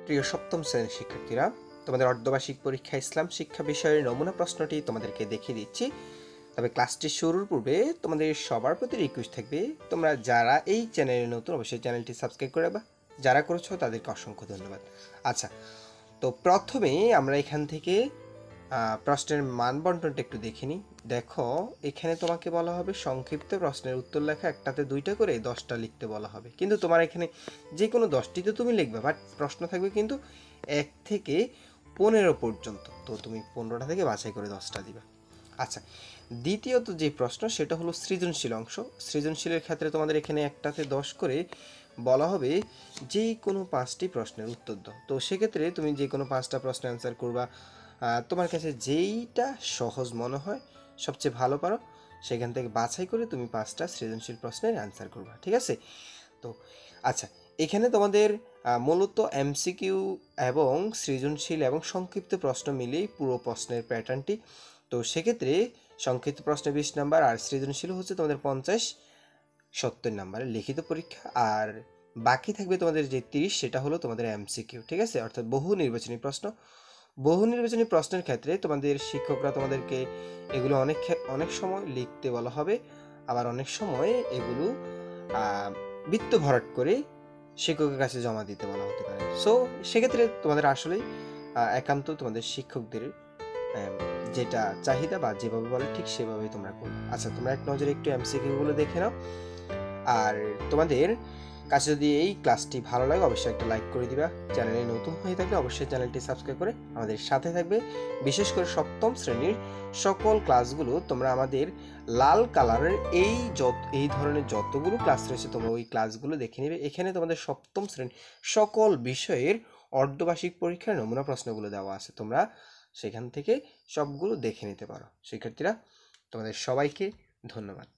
প্রিয় সপ্তম শ্রেণীর শিক্ষার্থীরা, তোমাদের অর্ধবার্ষিক পরীক্ষা ইসলাম শিক্ষা বিষয়ের নমুনা প্রশ্নটি তোমাদেরকে দেখিয়ে দিচ্ছি। তবে ক্লাসটি শুরুর পূর্বে তোমাদের সবার প্রতি রিকোয়েস্ট থাকবে, তোমরা যারা এই চ্যানেলে নতুন অবশ্যই চ্যানেলটি সাবস্ক্রাইব করে রাখবা। যারা করেছো তাদেরকে অসংখ্য ধন্যবাদ। আচ্ছা, তো প্রথমে আমরা এখান থেকে প্রশ্নের মান বন্টনটা একটু দেখে নিই। দেখো, এখানে তোমাকে বলা হবে সংক্ষিপ্ত প্রশ্নের উত্তর লেখা, একটাতে 2টা করে 10টা লিখতে বলা হবে। কিন্তু তোমার এখানে যে কোনো 10টি তো তুমি লিখবে, বাট প্রশ্ন থাকবে কিন্তু 1 থেকে 15 পর্যন্ত। তো তুমি 15টা থেকে বাছাই করে 10টা দিবে। আচ্ছা, দ্বিতীয়ত যে প্রশ্ন সেটা হলো সৃজনশীল অংশ। সৃজনশীলের ক্ষেত্রে তোমাদের এখানে একটাতে 10 করে বলা হবে যে কোনো 5টি প্রশ্নের উত্তর দাও। তো সেক্ষেত্রে তুমি যে কোনো 5টা প্রশ্নের অ্যান্সার করবা। তোমার কাছে যেইটা সহজ মনে হয়, সবচেয়ে ভালো পারো, সেখান থেকে বাছাই করে তুমি 5টা সৃজনশীল প্রশ্নের অ্যান্সার করবা। ঠিক আছে? তো আচ্ছা, এখানে তোমাদের মূলত এমসিকিউ এবং সৃজনশীল এবং সংক্ষিপ্ত প্রশ্ন মিলেই পুরো প্রশ্নের প্যাটার্নটি। তো সেক্ষেত্রে সংক্ষিপ্ত প্রশ্নে 20 নাম্বার আর সৃজনশীল হচ্ছে তোমাদের 50-70 নাম্বারের লিখিত পরীক্ষা। আর বাকি থাকবে তোমাদের যে 30, সেটা হলো তোমাদের এমসিকিউ। ঠিক আছে? অর্থাৎ বহু নির্বাচনী প্রশ্ন। বহু নির্বাচনী প্রশ্নের ক্ষেত্রে তোমাদের শিক্ষকরা তোমাদেরকে এগুলো অনেক সময় লিখতে বলা হবে, আবার অনেক সময় এগুলো বৃত্ত ভরাট করে শিক্ষকের কাছে জমা দিতে বলা হতে পারে। সো সেক্ষেত্রে তোমাদের আসলেই একান্ত তোমাদের শিক্ষকদের যেটা চাহিদা বা যেভাবে বলে ঠিক সেভাবেই তোমরা করবে। আচ্ছা, তোমরা এক নজরে একটু এমসিকিউগুলো দেখে নাও। আর তোমাদের কাছে যদি এই ক্লাসটি ভালো লাগে অবশ্যই একটা লাইক করে দিবা। চ্যানেলে নতুন হয়ে থাকলে অবশ্যই চ্যানেলটি সাবস্ক্রাইব করে আমাদের সাথে থাকবে। বিশেষ করে সপ্তম শ্রেণীর সকল ক্লাসগুলো তোমরা আমাদের লাল কালারের এই ধরনের যতগুলো ক্লাস রয়েছে তোমরা ওই ক্লাসগুলো দেখে নেবে। এখানে তোমাদের সপ্তম শ্রেণীর সকল বিষয়ের অর্ধবার্ষিক পরীক্ষার নমুনা প্রশ্নগুলো দেওয়া আছে, তোমরা সেখান থেকে সবগুলো দেখে নিতে পারো। শিক্ষার্থীরা, তোমাদের সবাইকে ধন্যবাদ।